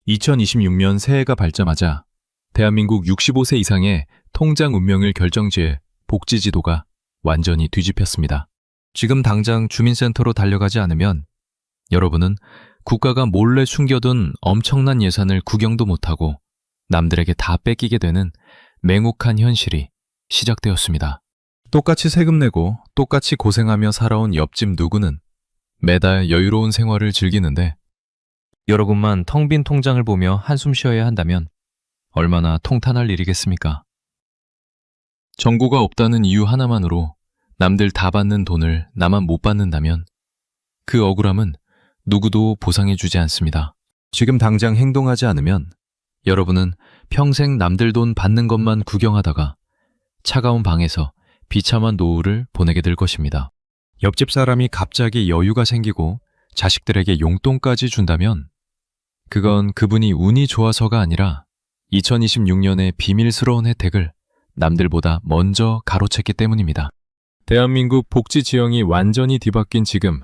2026년 새해가 밝자마자 대한민국 65세 이상의 통장 운명을 결정지을 복지지도가 완전히 뒤집혔습니다. 지금 당장 주민센터로 달려가지 않으면 여러분은 국가가 몰래 숨겨둔 엄청난 예산을 구경도 못하고 남들에게 다 뺏기게 되는 맹혹한 현실이 시작되었습니다. 똑같이 세금 내고 똑같이 고생하며 살아온 옆집 누구는 매달 여유로운 생활을 즐기는데 여러분만 텅 빈 통장을 보며 한숨 쉬어야 한다면 얼마나 통탄할 일이겠습니까? 정부가 없다는 이유 하나만으로 남들 다 받는 돈을 나만 못 받는다면 그 억울함은 누구도 보상해주지 않습니다. 지금 당장 행동하지 않으면 여러분은 평생 남들 돈 받는 것만 구경하다가 차가운 방에서 비참한 노후를 보내게 될 것입니다. 옆집 사람이 갑자기 여유가 생기고 자식들에게 용돈까지 준다면 그건 그분이 운이 좋아서가 아니라 2026년의 비밀스러운 혜택을 남들보다 먼저 가로챘기 때문입니다. 대한민국 복지 지형이 완전히 뒤바뀐 지금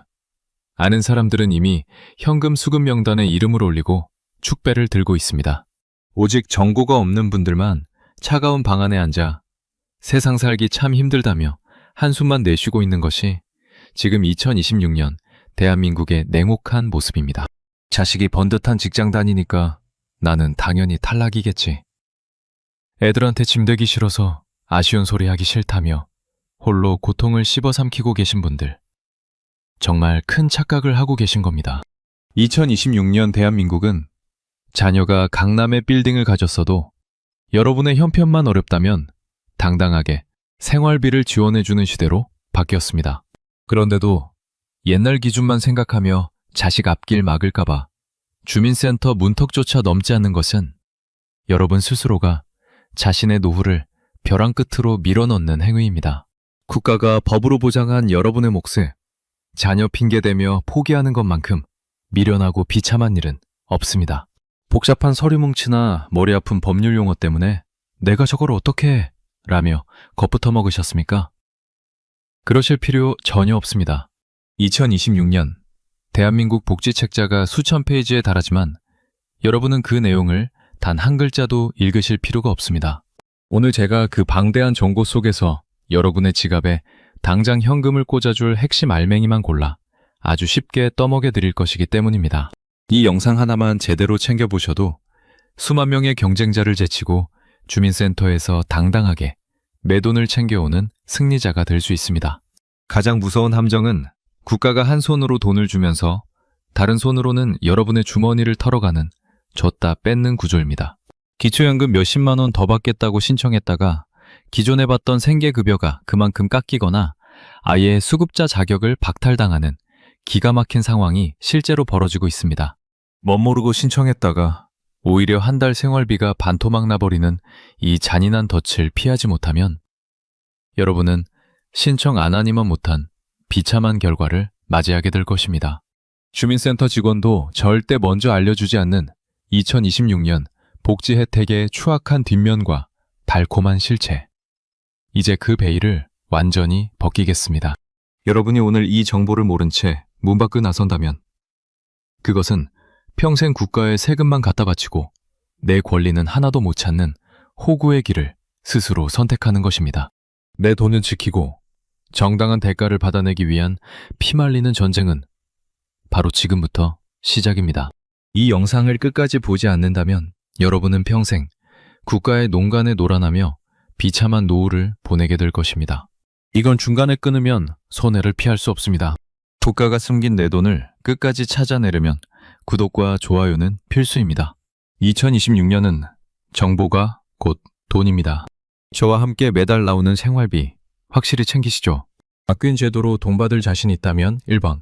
아는 사람들은 이미 현금 수급 명단에 이름을 올리고 축배를 들고 있습니다. 오직 정보가 없는 분들만 차가운 방 안에 앉아 세상 살기 참 힘들다며 한숨만 내쉬고 있는 것이 지금 2026년 대한민국의 냉혹한 모습입니다. 자식이 번듯한 직장 다니니까 나는 당연히 탈락이겠지. 애들한테 짐되기 싫어서 아쉬운 소리 하기 싫다며 홀로 고통을 씹어 삼키고 계신 분들. 정말 큰 착각을 하고 계신 겁니다. 2026년 대한민국은 자녀가 강남의 빌딩을 가졌어도 여러분의 형편만 어렵다면 당당하게 생활비를 지원해주는 시대로 바뀌었습니다. 그런데도 옛날 기준만 생각하며 자식 앞길 막을까봐 주민센터 문턱조차 넘지 않는 것은 여러분 스스로가 자신의 노후를 벼랑 끝으로 밀어넣는 행위입니다. 국가가 법으로 보장한 여러분의 몫을 자녀 핑계대며 포기하는 것만큼 미련하고 비참한 일은 없습니다. 복잡한 서류 뭉치나 머리 아픈 법률 용어 때문에 내가 저걸 어떻게 해? 라며 겁부터 먹으셨습니까? 그러실 필요 전혀 없습니다. 2026년 대한민국 복지 책자가 수천 페이지에 달하지만 여러분은 그 내용을 단 한 글자도 읽으실 필요가 없습니다. 오늘 제가 그 방대한 정보 속에서 여러분의 지갑에 당장 현금을 꽂아줄 핵심 알맹이만 골라 아주 쉽게 떠먹여 드릴 것이기 때문입니다. 이 영상 하나만 제대로 챙겨보셔도 수만 명의 경쟁자를 제치고 주민센터에서 당당하게 내 돈을 챙겨오는 승리자가 될 수 있습니다. 가장 무서운 함정은 국가가 한 손으로 돈을 주면서 다른 손으로는 여러분의 주머니를 털어가는 줬다 뺏는 구조입니다. 기초연금 몇십만 원 더 받겠다고 신청했다가 기존에 받던 생계급여가 그만큼 깎이거나 아예 수급자 자격을 박탈당하는 기가 막힌 상황이 실제로 벌어지고 있습니다. 멋모르고 신청했다가 오히려 한 달 생활비가 반토막 나버리는 이 잔인한 덫을 피하지 못하면 여러분은 신청 안 하니만 못한 비참한 결과를 맞이하게 될 것입니다. 주민센터 직원도 절대 먼저 알려주지 않는 2026년 복지 혜택의 추악한 뒷면과 달콤한 실체. 이제 그 베일을 완전히 벗기겠습니다. 여러분이 오늘 이 정보를 모른 채 문 밖을 나선다면 그것은 평생 국가에 세금만 갖다 바치고 내 권리는 하나도 못 찾는 호구의 길을 스스로 선택하는 것입니다. 내 돈은 지키고 정당한 대가를 받아내기 위한 피말리는 전쟁은 바로 지금부터 시작입니다. 이 영상을 끝까지 보지 않는다면 여러분은 평생 국가의 농간에 놀아나며 비참한 노후를 보내게 될 것입니다. 이건 중간에 끊으면 손해를 피할 수 없습니다. 국가가 숨긴 내 돈을 끝까지 찾아내려면 구독과 좋아요는 필수입니다. 2026년은 정보가 곧 돈입니다. 저와 함께 매달 나오는 생활비 확실히 챙기시죠. 바뀐 제도로 돈 받을 자신 있다면 1번,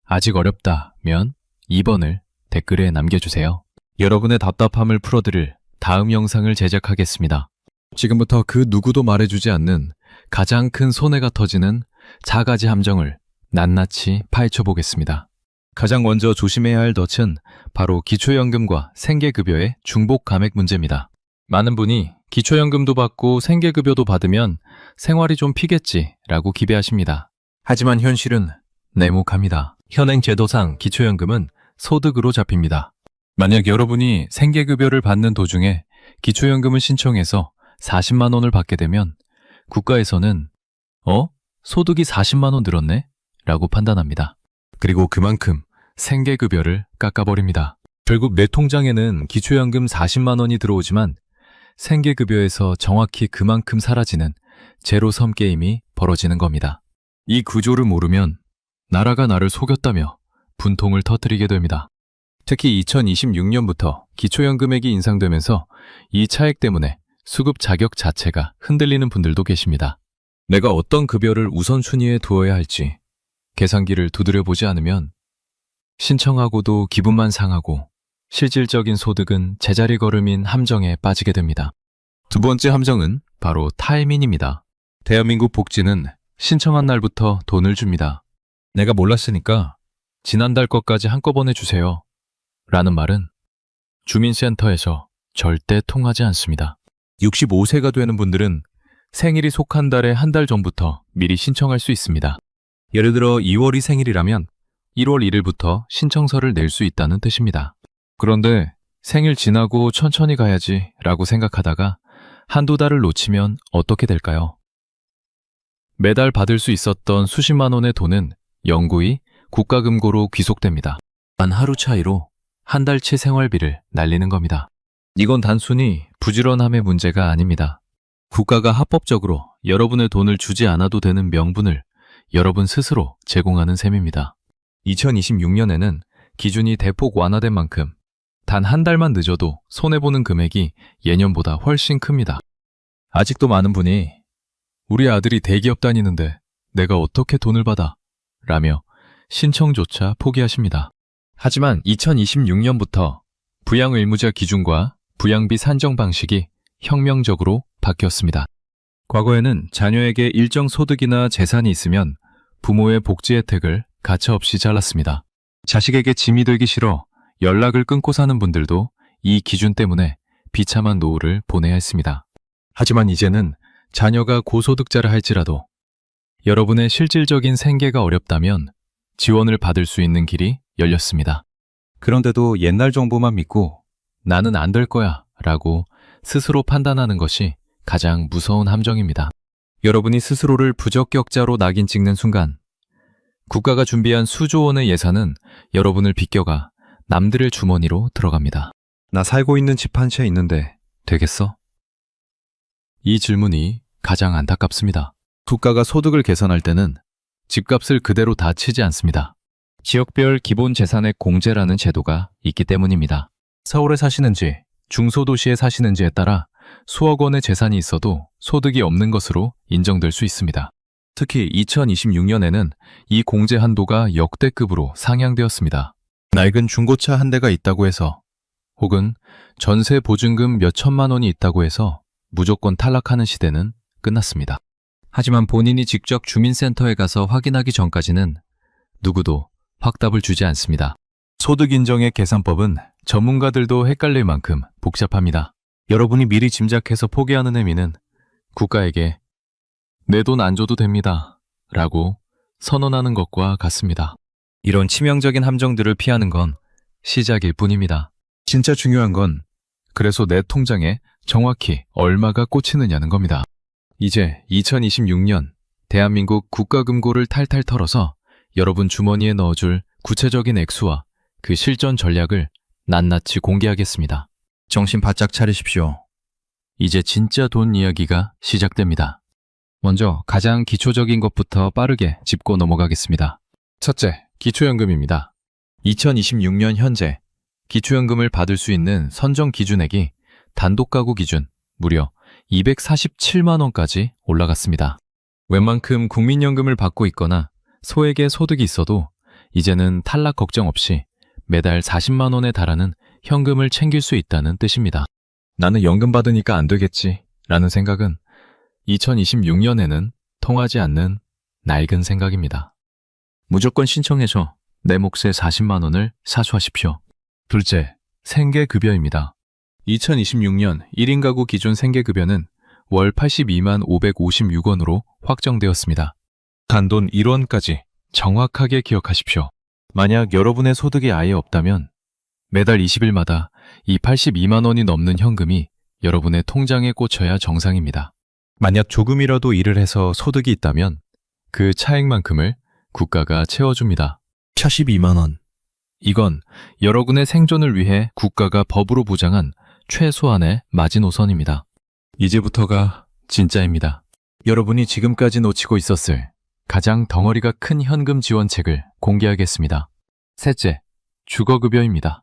아직 어렵다면 2번을 댓글에 남겨주세요. 여러분의 답답함을 풀어드릴 다음 영상을 제작하겠습니다. 지금부터 그 누구도 말해주지 않는 가장 큰 손해가 터지는 4가지 함정을 낱낱이 파헤쳐보겠습니다. 가장 먼저 조심해야 할 덫은 바로 기초연금과 생계급여의 중복 감액 문제입니다. 많은 분이 기초연금도 받고 생계급여도 받으면 생활이 좀 피겠지 라고 기대하십니다. 하지만 현실은 냉혹합니다. 현행 제도상 기초연금은 소득으로 잡힙니다. 만약 여러분이 생계급여를 받는 도중에 기초연금을 신청해서 40만 원을 받게 되면 국가에서는 소득이 40만 원 늘었네? 라고 판단합니다. 그리고 그만큼 생계급여를 깎아버립니다. 결국 내 통장에는 기초연금 40만 원이 들어오지만 생계급여에서 정확히 그만큼 사라지는 제로섬 게임이 벌어지는 겁니다. 이 구조를 모르면 나라가 나를 속였다며 분통을 터뜨리게 됩니다. 특히 2026년부터 기초연금액이 인상되면서 이 차액 때문에 수급 자격 자체가 흔들리는 분들도 계십니다. 내가 어떤 급여를 우선순위에 두어야 할지 계산기를 두드려보지 않으면 신청하고도 기분만 상하고 실질적인 소득은 제자리 걸음인 함정에 빠지게 됩니다. 두 번째 함정은 바로 타이밍입니다. 대한민국 복지는 신청한 날부터 돈을 줍니다. 내가 몰랐으니까 지난달 것까지 한꺼번에 주세요. 라는 말은 주민센터에서 절대 통하지 않습니다. 65세가 되는 분들은 생일이 속한 달의 한 달 전부터 미리 신청할 수 있습니다. 예를 들어 2월이 생일이라면 1월 1일부터 신청서를 낼 수 있다는 뜻입니다. 그런데 생일 지나고 천천히 가야지 라고 생각하다가 한두 달을 놓치면 어떻게 될까요? 매달 받을 수 있었던 수십만 원의 돈은 영구히 국가금고로 귀속됩니다. 단 하루 차이로 한 달치 생활비를 날리는 겁니다. 이건 단순히 부지런함의 문제가 아닙니다. 국가가 합법적으로 여러분의 돈을 주지 않아도 되는 명분을 여러분 스스로 제공하는 셈입니다. 2026년에는 기준이 대폭 완화된 만큼 단 한 달만 늦어도 손해보는 금액이 예년보다 훨씬 큽니다. 아직도 많은 분이 우리 아들이 대기업 다니는데 내가 어떻게 돈을 받아? 라며 신청조차 포기하십니다. 하지만 2026년부터 부양의무자 기준과 부양비 산정 방식이 혁명적으로 바뀌었습니다. 과거에는 자녀에게 일정 소득이나 재산이 있으면 부모의 복지 혜택을 가차없이 잘랐습니다. 자식에게 짐이 되기 싫어 연락을 끊고 사는 분들도 이 기준 때문에 비참한 노후를 보내야 했습니다. 하지만 이제는 자녀가 고소득자라 할지라도 여러분의 실질적인 생계가 어렵다면 지원을 받을 수 있는 길이 열렸습니다. 그런데도 옛날 정보만 믿고 나는 안 될 거야 라고 스스로 판단하는 것이 가장 무서운 함정입니다. 여러분이 스스로를 부적격자로 낙인 찍는 순간 국가가 준비한 수조 원의 예산은 여러분을 비껴가 남들의 주머니로 들어갑니다. 나 살고 있는 집 한 채 있는데 되겠어? 이 질문이 가장 안타깝습니다. 국가가 소득을 계산할 때는 집값을 그대로 다 치지 않습니다. 지역별 기본재산액 공제라는 제도가 있기 때문입니다. 서울에 사시는지 중소도시에 사시는지에 따라 수억 원의 재산이 있어도 소득이 없는 것으로 인정될 수 있습니다. 특히 2026년에는 이 공제 한도가 역대급으로 상향되었습니다. 낡은 중고차 한 대가 있다고 해서 혹은 전세 보증금 몇 천만 원이 있다고 해서 무조건 탈락하는 시대는 끝났습니다. 하지만 본인이 직접 주민센터에 가서 확인하기 전까지는 누구도 확답을 주지 않습니다. 소득 인정의 계산법은 전문가들도 헷갈릴 만큼 복잡합니다. 여러분이 미리 짐작해서 포기하는 의미는 국가에게 내 돈 안 줘도 됩니다 라고 선언하는 것과 같습니다. 이런 치명적인 함정들을 피하는 건 시작일 뿐입니다. 진짜 중요한 건 그래서 내 통장에 정확히 얼마가 꽂히느냐는 겁니다. 이제 2026년 대한민국 국가금고를 탈탈 털어서 여러분 주머니에 넣어줄 구체적인 액수와 그 실전 전략을 낱낱이 공개하겠습니다. 정신 바짝 차리십시오. 이제 진짜 돈 이야기가 시작됩니다. 먼저 가장 기초적인 것부터 빠르게 짚고 넘어가겠습니다. 첫째, 기초연금입니다. 2026년 현재 기초연금을 받을 수 있는 선정 기준액이 단독 가구 기준 무려 247만 원까지 올라갔습니다. 웬만큼 국민연금을 받고 있거나 소액의 소득이 있어도 이제는 탈락 걱정 없이 매달 40만 원에 달하는 현금을 챙길 수 있다는 뜻입니다. 나는 연금 받으니까 안 되겠지 라는 생각은 2026년에는 통하지 않는 낡은 생각입니다. 무조건 신청해서 내 몫의 40만 원을 사수하십시오. 둘째, 생계급여입니다. 2026년 1인 가구 기준 생계급여는 월 82만 556원으로 확정되었습니다. 단돈 1원까지 정확하게 기억하십시오. 만약 여러분의 소득이 아예 없다면 매달 20일마다 이 82만 원이 넘는 현금이 여러분의 통장에 꽂혀야 정상입니다. 만약 조금이라도 일을 해서 소득이 있다면 그 차액만큼을 국가가 채워줍니다. 42만 원. 이건 여러분의 생존을 위해 국가가 법으로 보장한 최소한의 마지노선입니다. 이제부터가 진짜입니다. 여러분이 지금까지 놓치고 있었을 가장 덩어리가 큰 현금 지원책을 공개하겠습니다. 셋째, 주거급여입니다.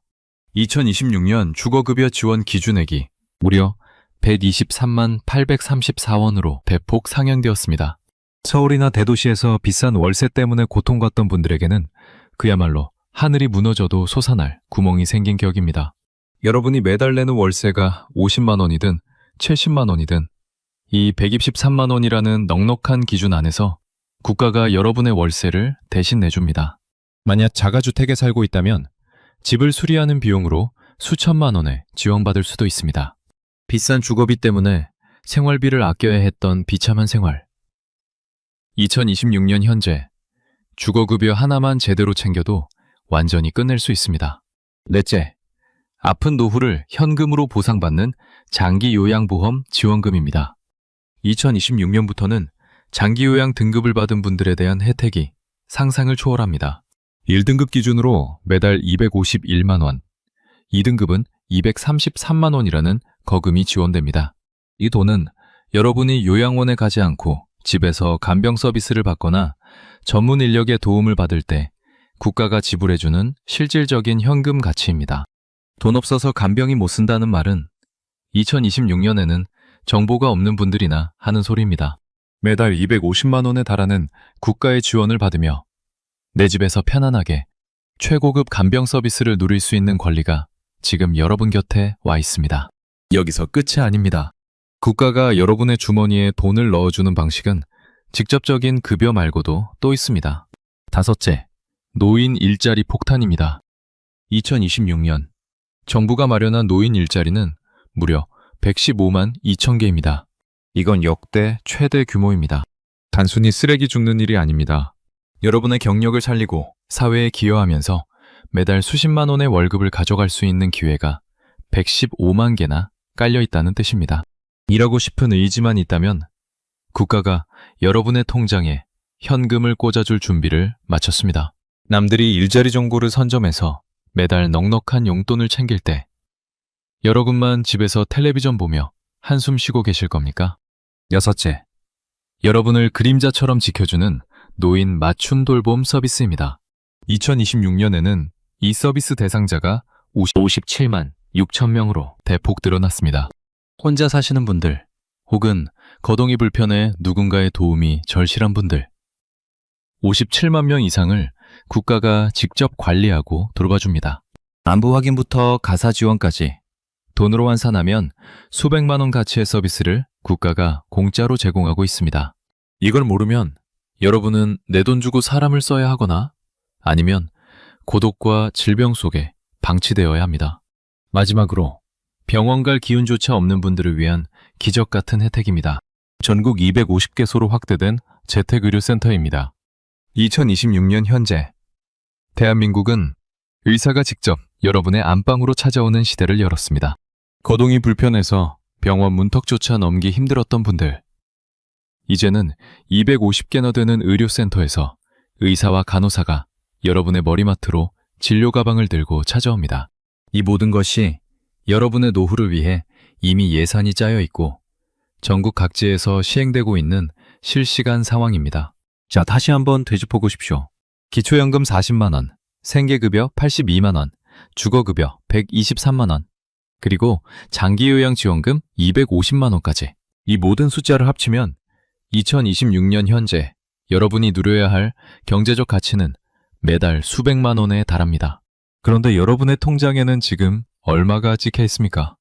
2026년 주거급여 지원 기준액이 무려 123만 834원으로 대폭 상향되었습니다. 서울이나 대도시에서 비싼 월세 때문에 고통받던 분들에게는 그야말로 하늘이 무너져도 솟아날 구멍이 생긴 격입니다. 여러분이 매달 내는 월세가 50만 원이든 70만 원이든 이 123만 원이라는 넉넉한 기준 안에서 국가가 여러분의 월세를 대신 내줍니다. 만약 자가주택에 살고 있다면 집을 수리하는 비용으로 수천만 원을 지원받을 수도 있습니다. 비싼 주거비 때문에 생활비를 아껴야 했던 비참한 생활. 2026년 현재 주거급여 하나만 제대로 챙겨도 완전히 끝낼 수 있습니다. 넷째, 아픈 노후를 현금으로 보상받는 장기요양보험 지원금입니다. 2026년부터는 장기요양 등급을 받은 분들에 대한 혜택이 상상을 초월합니다. 1등급 기준으로 매달 251만 원, 2등급은 233만 원이라는 거금이 지원됩니다. 이 돈은 여러분이 요양원에 가지 않고 집에서 간병 서비스를 받거나 전문 인력의 도움을 받을 때 국가가 지불해주는 실질적인 현금 가치입니다. 돈 없어서 간병이 못 쓴다는 말은 2026년에는 정보가 없는 분들이나 하는 소리입니다. 매달 250만 원에 달하는 국가의 지원을 받으며 내 집에서 편안하게 최고급 간병 서비스를 누릴 수 있는 권리가 지금 여러분 곁에 와 있습니다. 여기서 끝이 아닙니다. 국가가 여러분의 주머니에 돈을 넣어주는 방식은 직접적인 급여 말고도 또 있습니다. 다섯째, 노인 일자리 폭탄입니다. 2026년 정부가 마련한 노인 일자리는 무려 115만 2천 개입니다. 이건 역대 최대 규모입니다. 단순히 쓰레기 줍는 일이 아닙니다. 여러분의 경력을 살리고 사회에 기여하면서 매달 수십만 원의 월급을 가져갈 수 있는 기회가 115만 개나 깔려 있다는 뜻입니다. 일하고 싶은 의지만 있다면 국가가 여러분의 통장에 현금을 꽂아줄 준비를 마쳤습니다. 남들이 일자리 정보를 선점해서 매달 넉넉한 용돈을 챙길 때 여러분만 집에서 텔레비전 보며 한숨 쉬고 계실 겁니까? 여섯째, 여러분을 그림자처럼 지켜주는 노인 맞춤 돌봄 서비스입니다. 2026년에는 이 서비스 대상자가 57만 6천 명으로 대폭 늘어났습니다. 혼자 사시는 분들, 혹은 거동이 불편해 누군가의 도움이 절실한 분들, 57만 명 이상을 국가가 직접 관리하고 돌봐줍니다. 안부 확인부터 가사 지원까지 돈으로 환산하면 수백만 원 가치의 서비스를 국가가 공짜로 제공하고 있습니다. 이걸 모르면 여러분은 내 돈 주고 사람을 써야 하거나 아니면 고독과 질병 속에 방치되어야 합니다. 마지막으로 병원 갈 기운조차 없는 분들을 위한 기적 같은 혜택입니다. 전국 250개소로 확대된 재택의료센터입니다. 2026년 현재 대한민국은 의사가 직접 여러분의 안방으로 찾아오는 시대를 열었습니다. 거동이 불편해서 병원 문턱조차 넘기 힘들었던 분들, 이제는 250개나 되는 의료센터에서 의사와 간호사가 여러분의 머리맡으로 진료 가방을 들고 찾아옵니다. 이 모든 것이 여러분의 노후를 위해 이미 예산이 짜여 있고 전국 각지에서 시행되고 있는 실시간 상황입니다. 자, 다시 한번 되짚어 보십시오. 기초연금 40만 원, 생계급여 82만 원, 주거급여 123만 원, 그리고 장기요양지원금 250만 원까지. 이 모든 숫자를 합치면 2026년 현재 여러분이 누려야 할 경제적 가치는 매달 수백만 원에 달합니다. 그런데 여러분의 통장에는 지금 얼마가 찍혀 있습니까?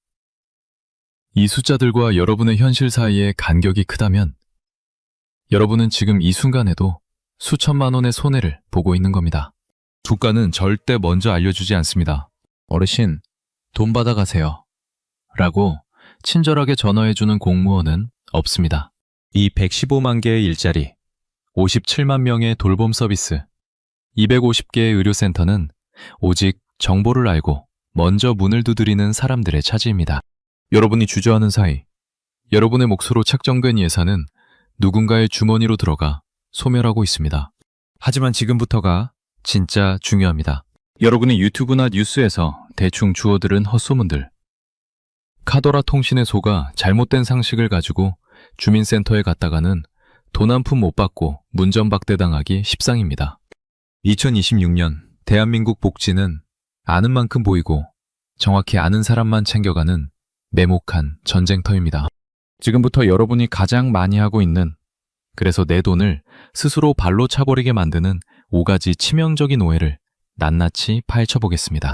이 숫자들과 여러분의 현실 사이의 간격이 크다면 여러분은 지금 이 순간에도 수천만 원의 손해를 보고 있는 겁니다. 국가는 절대 먼저 알려주지 않습니다. 어르신, 돈 받아가세요. 라고 친절하게 전화해주는 공무원은 없습니다. 이 115만 개의 일자리, 57만 명의 돌봄 서비스, 250개의 의료센터는 오직 정보를 알고 먼저 문을 두드리는 사람들의 차지입니다. 여러분이 주저하는 사이 여러분의 몫으로 책정된 예산은 누군가의 주머니로 들어가 소멸하고 있습니다. 하지만 지금부터가 진짜 중요합니다. 여러분이 유튜브나 뉴스에서 대충 주워들은 헛소문들. 카더라 통신의 소가 잘못된 상식을 가지고 주민센터에 갔다가는 돈 한 푼 못 받고 문전박대당하기 십상입니다. 2026년 대한민국 복지는 아는 만큼 보이고 정확히 아는 사람만 챙겨가는 매목한 전쟁터입니다. 지금부터 여러분이 가장 많이 하고 있는, 그래서 내 돈을 스스로 발로 차버리게 만드는 5가지 치명적인 오해를 낱낱이 파헤쳐보겠습니다.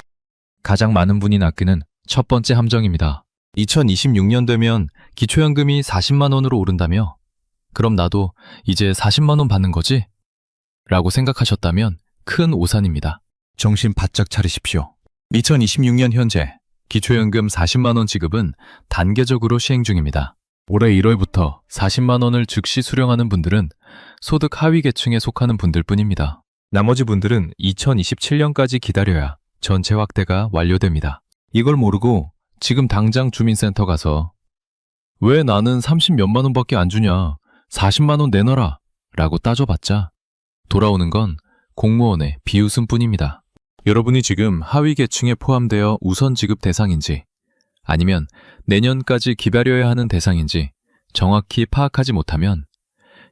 가장 많은 분이 낚이는 첫 번째 함정입니다. 2026년 되면 기초연금이 40만 원으로 오른다며? 그럼 나도 이제 40만 원 받는 거지? 라고 생각하셨다면 큰 오산입니다. 정신 바짝 차리십시오. 2026년 현재 기초연금 40만 원 지급은 단계적으로 시행 중입니다. 올해 1월부터 40만 원을 즉시 수령하는 분들은 소득 하위 계층에 속하는 분들 뿐입니다. 나머지 분들은 2027년까지 기다려야 전체 확대가 완료됩니다. 이걸 모르고 지금 당장 주민센터 가서 왜 나는 30몇만 원밖에 안 주냐, 40만 원 내놔라 라고 따져봤자 돌아오는 건 공무원의 비웃음뿐입니다. 여러분이 지금 하위 계층에 포함되어 우선 지급 대상인지 아니면 내년까지 기다려야 하는 대상인지 정확히 파악하지 못하면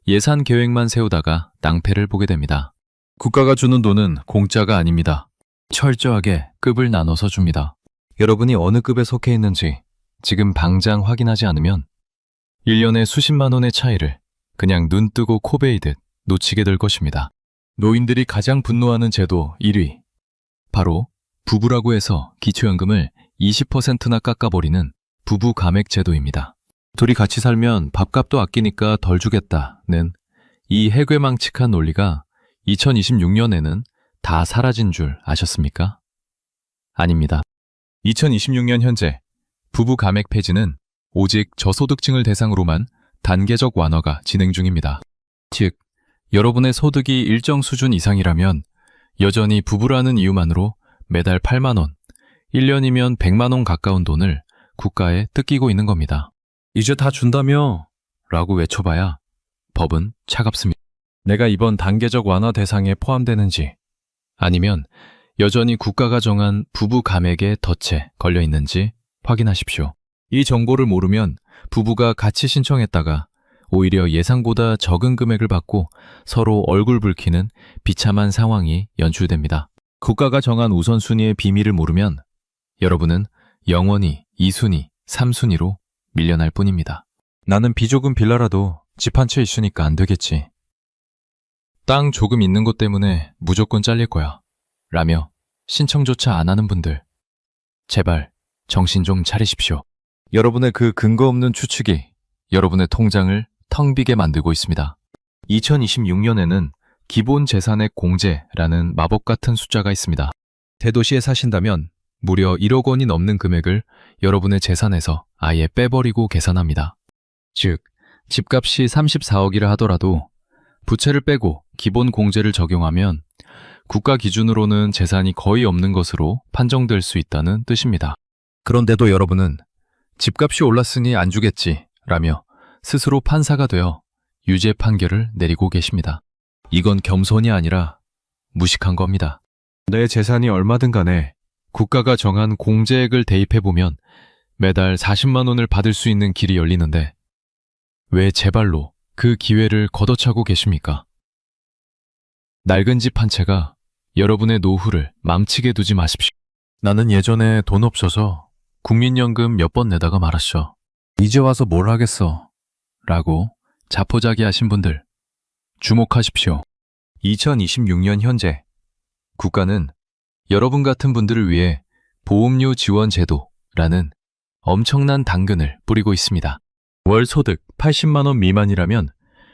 예산 계획만 세우다가 낭패를 보게 됩니다. 국가가 주는 돈은 공짜가 아닙니다. 철저하게 급을 나눠서 줍니다. 여러분이 어느 급에 속해 있는지 지금 당장 확인하지 않으면 1년에 수십만 원의 차이를 그냥 눈 뜨고 코 베이듯 놓치게 될 것입니다. 노인들이 가장 분노하는 제도 1위. 바로 부부라고 해서 기초연금을 20%나 깎아버리는 부부 감액 제도입니다. 둘이 같이 살면 밥값도 아끼니까 덜 주겠다는 이 해괴망측한 논리가 2026년에는 다 사라진 줄 아셨습니까? 아닙니다. 2026년 현재 부부 감액 폐지는 오직 저소득층을 대상으로만 단계적 완화가 진행 중입니다. 즉, 여러분의 소득이 일정 수준 이상이라면 여전히 부부라는 이유만으로 매달 8만 원, 1년이면 100만 원 가까운 돈을 국가에 뜯기고 있는 겁니다. 이제 다 준다며? 라고 외쳐봐야 법은 차갑습니다. 내가 이번 단계적 완화 대상에 포함되는지 아니면 여전히 국가가 정한 부부 감액의 덫에 걸려 있는지 확인하십시오. 이 정보를 모르면 부부가 같이 신청했다가 오히려 예상보다 적은 금액을 받고 서로 얼굴 붉히는 비참한 상황이 연출됩니다. 국가가 정한 우선순위의 비밀을 모르면 여러분은 영원히 2순위, 3순위로 밀려날 뿐입니다. 나는 비조금 빌라라도 집 한 채 있으니까 안 되겠지. 땅 조금 있는 것 때문에 무조건 잘릴 거야. 라며 신청조차 안 하는 분들, 제발 정신 좀 차리십시오. 여러분의 그 근거 없는 추측이 여러분의 통장을 텅 비게 만들고 있습니다. 2026년에는 기본 재산액 공제라는 마법 같은 숫자가 있습니다. 대도시에 사신다면 무려 1억 원이 넘는 금액을 여러분의 재산에서 아예 빼버리고 계산합니다. 즉, 집값이 34억이라 하더라도 부채를 빼고 기본 공제를 적용하면 국가 기준으로는 재산이 거의 없는 것으로 판정될 수 있다는 뜻입니다. 그런데도 여러분은 집값이 올랐으니 안 주겠지 라며 스스로 판사가 되어 유죄 판결을 내리고 계십니다. 이건 겸손이 아니라 무식한 겁니다. 내 재산이 얼마든 간에 국가가 정한 공제액을 대입해보면 매달 40만 원을 받을 수 있는 길이 열리는데 왜 제 발로 그 기회를 걷어차고 계십니까? 낡은 집 한 채가 여러분의 노후를 망치게 두지 마십시오. 나는 예전에 돈 없어서 국민연금 몇 번 내다가 말았어. 이제 와서 뭘 하겠어. 라고 자포자기하신 분들 주목하십시오. 2026년 현재 국가는 여러분 같은 분들을 위해 보험료 지원 제도라는 엄청난 당근을 뿌리고 있습니다. 월 소득 80만 원 미만이라면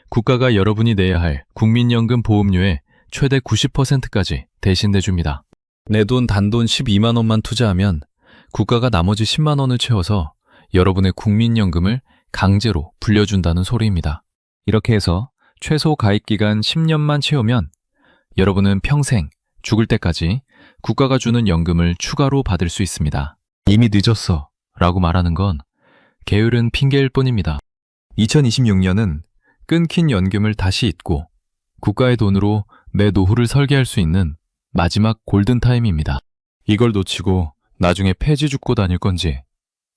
국가가 여러분이 내야 할 국민연금 보험료의 최대 90%까지 대신 내줍니다. 내 돈 단돈 12만 원만 투자하면 국가가 나머지 10만 원을 채워서 여러분의 국민연금을 강제로 불려준다는 소리입니다. 이렇게 해서 최소 가입기간 10년만 채우면 여러분은 평생 죽을 때까지 국가가 주는 연금을 추가로 받을 수 있습니다. 이미 늦었어 라고 말하는 건 게으른 핑계일 뿐입니다. 2026년은 끊긴 연금을 다시 잇고 국가의 돈으로 내 노후를 설계할 수 있는 마지막 골든타임입니다. 이걸 놓치고 나중에 폐지 죽고 다닐 건지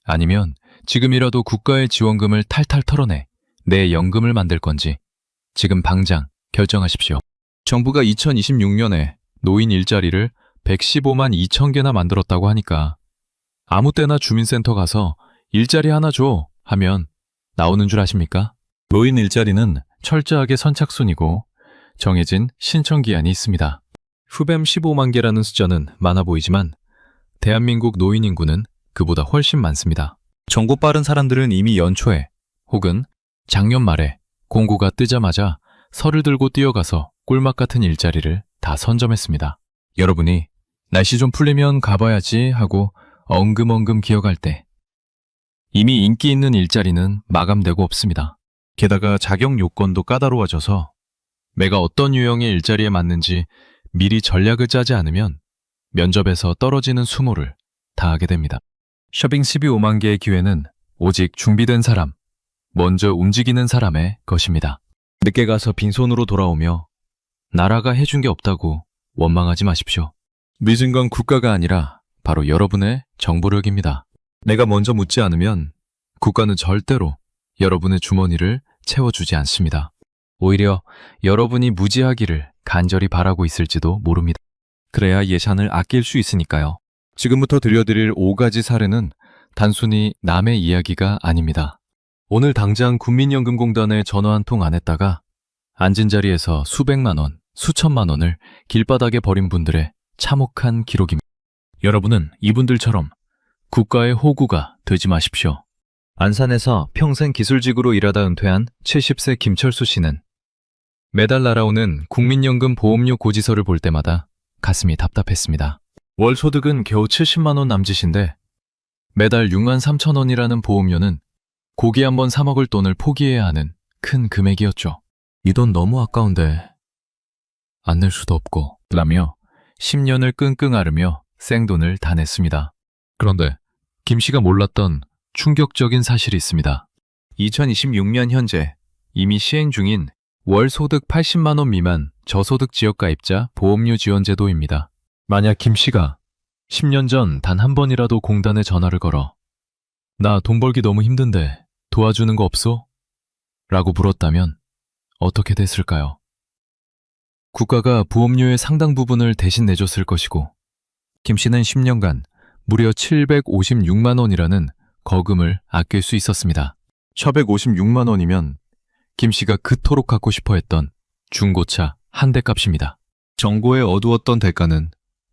아니면 지금이라도 국가의 지원금을 탈탈 털어내 내 연금을 만들 건지 지금 당장 결정하십시오. 정부가 2026년에 노인 일자리를 115만 2천 개나 만들었다고 하니까 아무 때나 주민센터 가서 일자리 하나 줘 하면 나오는 줄 아십니까? 노인 일자리는 철저하게 선착순이고 정해진 신청 기한이 있습니다. 후뱀 15만 개라는 숫자는 많아 보이지만 대한민국 노인 인구는 그보다 훨씬 많습니다. 정보 빠른 사람들은 이미 연초에 혹은 작년 말에 공고가 뜨자마자 설을 들고 뛰어가서 꿀맛 같은 일자리를 다 선점했습니다. 여러분이 날씨 좀 풀리면 가봐야지 하고 엉금엉금 기어갈 때 이미 인기 있는 일자리는 마감되고 없습니다. 게다가 자격 요건도 까다로워져서 내가 어떤 유형의 일자리에 맞는지 미리 전략을 짜지 않으면 면접에서 떨어지는 수모를 당하게 됩니다. 쇼핑 12~5만 개의 기회는 오직 준비된 사람, 먼저 움직이는 사람의 것입니다. 늦게 가서 빈손으로 돌아오며 나라가 해준 게 없다고 원망하지 마십시오. 늦은 건 국가가 아니라 바로 여러분의 정보력입니다. 내가 먼저 묻지 않으면 국가는 절대로 여러분의 주머니를 채워주지 않습니다. 오히려 여러분이 무지하기를 간절히 바라고 있을지도 모릅니다. 그래야 예산을 아낄 수 있으니까요. 지금부터 들려드릴 5가지 사례는 단순히 남의 이야기가 아닙니다. 오늘 당장 국민연금공단에 전화 한 통 안 했다가 앉은 자리에서 수백만 원, 수천만 원을 길바닥에 버린 분들의 참혹한 기록입니다. 여러분은 이분들처럼 국가의 호구가 되지 마십시오. 안산에서 평생 기술직으로 일하다 은퇴한 70세 김철수 씨는 매달 날아오는 국민연금 보험료 고지서를 볼 때마다 가슴이 답답했습니다. 월 소득은 겨우 70만 원 남짓인데 매달 6만 3천 원이라는 보험료는 고기 한 번 사 먹을 돈을 포기해야 하는 큰 금액이었죠. 이 돈 너무 아까운데 안 낼 수도 없고 라며 10년을 끙끙 앓으며 생돈을 다 냈습니다. 그런데 김 씨가 몰랐던 충격적인 사실이 있습니다. 2026년 현재 이미 시행 중인 월 소득 80만 원 미만 저소득 지역가입자 보험료 지원 제도입니다. 만약 김 씨가 10년 전 단 한 번이라도 공단에 전화를 걸어 나 돈 벌기 너무 힘든데 도와주는 거 없어? 라고 물었다면 어떻게 됐을까요? 국가가 보험료의 상당 부분을 대신 내줬을 것이고 김 씨는 10년간 무려 756만 원이라는 거금을 아낄 수 있었습니다. 456만 원이면 김 씨가 그토록 갖고 싶어 했던 중고차 한 대 값입니다. 정고의 어두웠던 대가는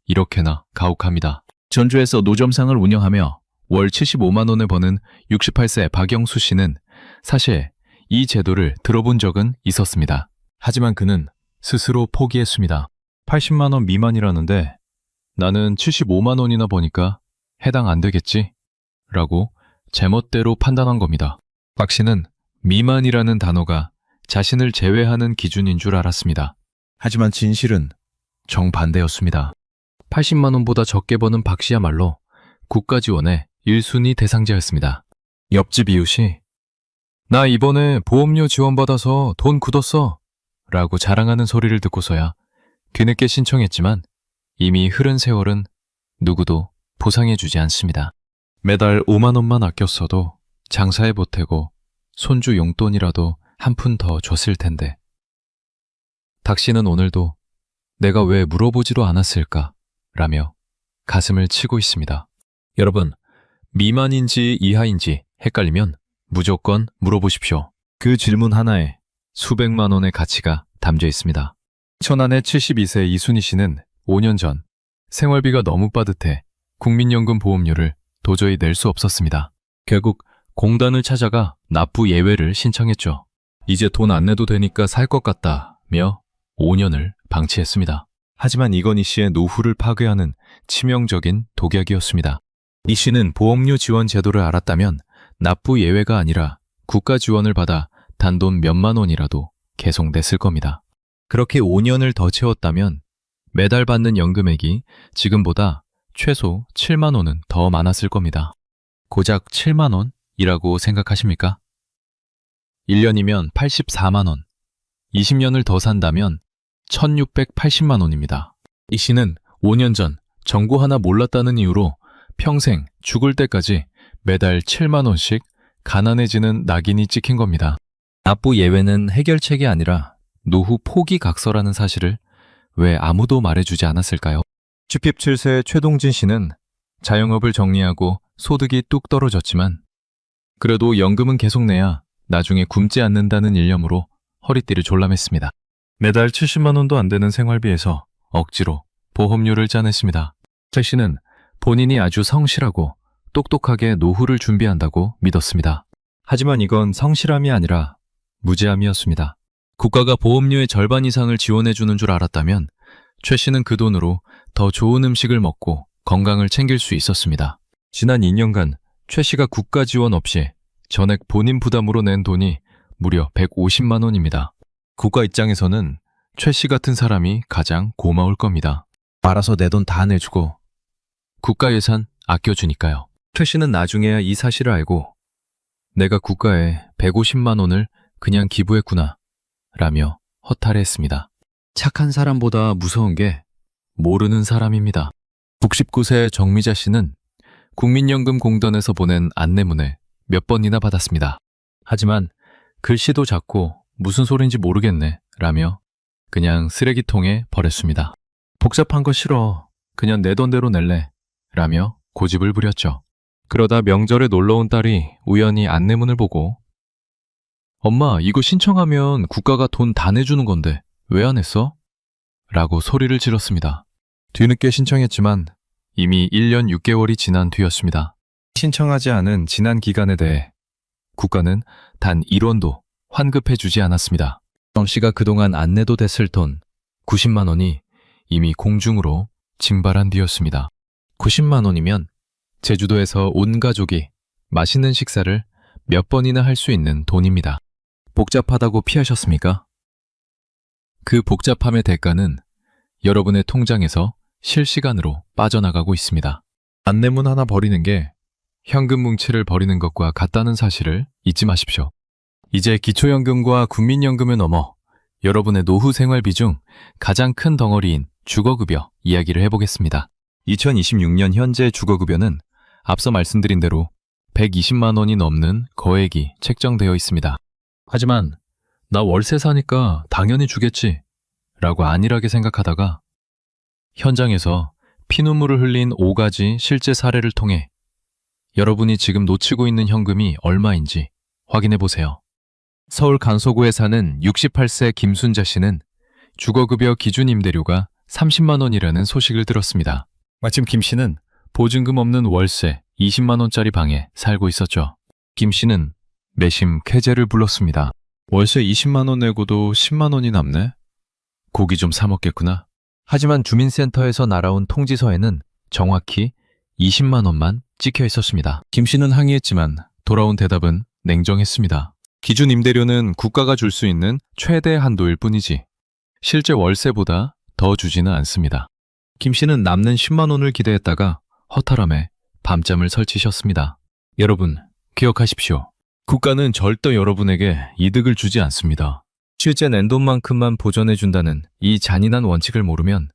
이렇게나 가혹합니다. 전주에서 노점상을 운영하며 월 75만 원을 버는 68세 박영수 씨는 사실 이 제도를 들어본 적은 있었습니다. 하지만 그는 스스로 포기했습니다. 80만 원 미만이라는데 나는 75만 원이나 버니까 해당 안 되겠지? 라고 제멋대로 판단한 겁니다. 박 씨는 미만이라는 단어가 자신을 제외하는 기준인 줄 알았습니다. 하지만 진실은 정반대였습니다. 80만 원보다 적게 버는 박 씨야말로 국가 지원의 1순위 대상자였습니다. 옆집 이웃이 나 이번에 보험료 지원받아서 돈 굳었어 라고 자랑하는 소리를 듣고서야 뒤늦게 신청했지만 이미 흐른 세월은 누구도 보상해주지 않습니다. 매달 5만 원만 아꼈어도 장사에 보태고 손주 용돈이라도 한 푼 더 줬을 텐데. 박 씨는 오늘도 내가 왜 물어보지도 않았을까 라며 가슴을 치고 있습니다. 여러분, 미만인지 이하인지 헷갈리면 무조건 물어보십시오. 그 질문 하나에 수백만 원의 가치가 담겨 있습니다. 천안의 72세 이순희 씨는 5년 전 생활비가 너무 빠듯해 국민연금 보험료를 도저히 낼 수 없었습니다. 결국 공단을 찾아가 납부 예외를 신청했죠. 이제 돈 안 내도 되니까 살 것 같다며 5년을 방치했습니다. 하지만 이건희 씨의 노후를 파괴하는 치명적인 독약이었습니다. 이 씨는 보험료 지원 제도를 알았다면 납부 예외가 아니라 국가 지원을 받아 단돈 몇만 원이라도 계속 냈을 겁니다. 그렇게 5년을 더 채웠다면 매달 받는 연금액이 지금보다 최소 7만 원은 더 많았을 겁니다. 고작 7만 원이라고 생각하십니까? 1년이면 84만 원, 20년을 더 산다면 1680만 원입니다. 이 씨는 5년 전 정보 하나 몰랐다는 이유로 평생 죽을 때까지 매달 7만 원씩 가난해지는 낙인이 찍힌 겁니다. 납부 예외는 해결책이 아니라 노후 포기 각서라는 사실을 왜 아무도 말해주지 않았을까요? 주핍 7세 최동진 씨는 자영업을 정리하고 소득이 뚝 떨어졌지만 그래도 연금은 계속 내야 나중에 굶지 않는다는 일념으로 허리띠를 졸라맸습니다. 매달 70만 원도 안 되는 생활비에서 억지로 보험료를 짜냈습니다. 최 씨는 본인이 아주 성실하고 똑똑하게 노후를 준비한다고 믿었습니다. 하지만 이건 성실함이 아니라 무지함이었습니다. 국가가 보험료의 절반 이상을 지원해주는 줄 알았다면 최 씨는 그 돈으로 더 좋은 음식을 먹고 건강을 챙길 수 있었습니다. 지난 2년간 최 씨가 국가 지원 없이 전액 본인 부담으로 낸 돈이 무려 150만 원입니다. 국가 입장에서는 최 씨 같은 사람이 가장 고마울 겁니다. 알아서 내 돈 다 내주고 국가 예산 아껴주니까요. 최 씨는 나중에야 이 사실을 알고 내가 국가에 150만 원을 그냥 기부했구나 라며 허탈해했습니다. 착한 사람보다 무서운 게 모르는 사람입니다. 69세 정미자 씨는 국민연금공단에서 보낸 안내문을 몇 번이나 받았습니다. 하지만 글씨도 작고 무슨 소린지 모르겠네 라며 그냥 쓰레기통에 버렸습니다. 복잡한 거 싫어. 그냥 내 돈대로 낼래 라며 고집을 부렸죠. 그러다 명절에 놀러온 딸이 우연히 안내문을 보고 엄마, 이거 신청하면 국가가 돈 다 내주는 건데 왜 안 했어? 라고 소리를 질렀습니다. 뒤늦게 신청했지만 이미 1년 6개월이 지난 뒤였습니다. 신청하지 않은 지난 기간에 대해 국가는 단 1원도 환급해주지 않았습니다. 정 씨가 그동안 안 내도 됐을 돈 90만 원이 이미 공중으로 징발한 뒤였습니다. 90만 원이면 제주도에서 온 가족이 맛있는 식사를 몇 번이나 할 수 있는 돈입니다. 복잡하다고 피하셨습니까? 그 복잡함의 대가는 여러분의 통장에서 실시간으로 빠져나가고 있습니다. 안내문 하나 버리는 게 현금 뭉치를 버리는 것과 같다는 사실을 잊지 마십시오. 이제 기초연금과 국민연금을 넘어 여러분의 노후 생활비 중 가장 큰 덩어리인 주거급여 이야기를 해보겠습니다. 2026년 현재 주거급여는 앞서 말씀드린 대로 120만 원이 넘는 거액이 책정되어 있습니다. 하지만 나 월세 사니까 당연히 주겠지 라고 안일하게 생각하다가 현장에서 피눈물을 흘린 5가지 실제 사례를 통해 여러분이 지금 놓치고 있는 현금이 얼마인지 확인해 보세요. 서울 강서구에 사는 68세 김순자 씨는 주거급여 기준 임대료가 30만 원이라는 소식을 들었습니다. 마침 김 씨는 보증금 없는 월세 20만 원짜리 방에 살고 있었죠. 김 씨는 매심 쾌재를 불렀습니다. 월세 20만 원 내고도 10만 원이 남네? 고기 좀 사 먹겠구나. 하지만 주민센터에서 날아온 통지서에는 정확히 20만 원만 찍혀 있었습니다. 김 씨는 항의했지만 돌아온 대답은 냉정했습니다. 기준 임대료는 국가가 줄 수 있는 최대 한도일 뿐이지 실제 월세보다 더 주지는 않습니다. 김 씨는 남는 10만 원을 기대했다가 허탈함에 밤잠을 설치셨습니다. 여러분, 기억하십시오. 국가는 절대 여러분에게 이득을 주지 않습니다. 실제 낸 돈만큼만 보전해준다는 이 잔인한 원칙을 모르면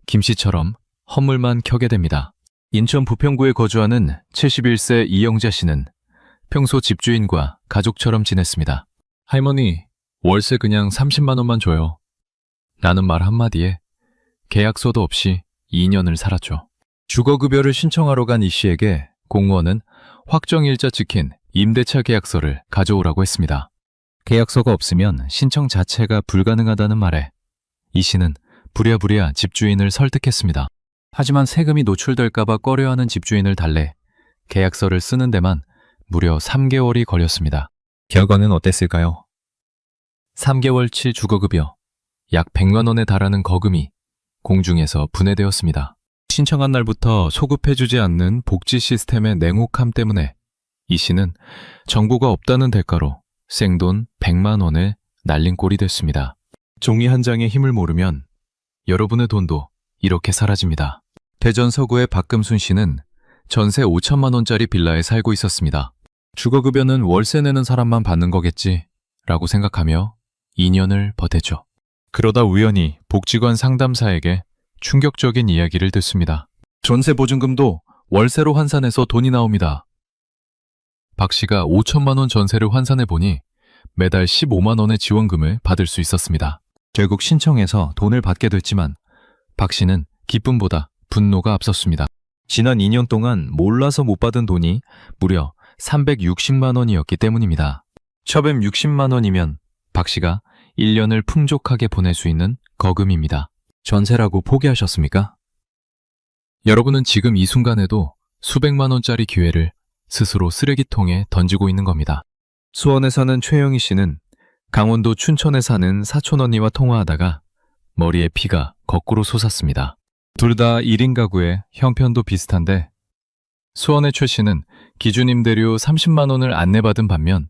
김 씨처럼 헛물만 켜게 됩니다. 인천 부평구에 거주하는 71세 이영자 씨는 평소 집주인과 가족처럼 지냈습니다. 할머니, 월세 그냥 30만 원만 줘요. 나는 말 한마디에 계약서도 없이 2년을 살았죠. 주거급여를 신청하러 간 이 씨에게 공무원은 확정일자 찍힌 임대차 계약서를 가져오라고 했습니다. 계약서가 없으면 신청 자체가 불가능하다는 말에 이 씨는 부랴부랴 집주인을 설득했습니다. 하지만 세금이 노출될까봐 꺼려하는 집주인을 달래 계약서를 쓰는 데만 무려 3개월이 걸렸습니다. 결과는 어땠을까요? 3개월치 주거급여 약 100만 원에 달하는 거금이 공중에서 분해되었습니다. 신청한 날부터 소급해주지 않는 복지 시스템의 냉혹함 때문에 이 씨는 정부가 없다는 대가로 생돈 100만 원을 날린 꼴이 됐습니다. 종이 한 장의 힘을 모르면 여러분의 돈도 이렇게 사라집니다. 대전 서구의 박금순 씨는 전세 5천만 원짜리 빌라에 살고 있었습니다. 주거급여는 월세 내는 사람만 받는 거겠지 라고 생각하며 2년을 버텼죠. 그러다 우연히 복지관 상담사에게 충격적인 이야기를 듣습니다. 전세 보증금도 월세로 환산해서 돈이 나옵니다. 박 씨가 5천만 원 전세를 환산해 보니 매달 15만 원의 지원금을 받을 수 있었습니다. 결국 신청해서 돈을 받게 됐지만 박 씨는 기쁨보다 분노가 앞섰습니다. 지난 2년 동안 몰라서 못 받은 돈이 무려 360만 원이었기 때문입니다. 처뱀 60만 원이면 박 씨가 1년을 풍족하게 보낼 수 있는 거금입니다. 전세라고 포기하셨습니까? 여러분은 지금 이 순간에도 수백만 원짜리 기회를 스스로 쓰레기통에 던지고 있는 겁니다. 수원에 사는 최영희 씨는 강원도 춘천에 사는 사촌 언니와 통화하다가 머리에 피가 거꾸로 솟았습니다. 둘 다 1인 가구에 형편도 비슷한데 수원의 최 씨는 기준 임대료 30만 원을 안내받은 반면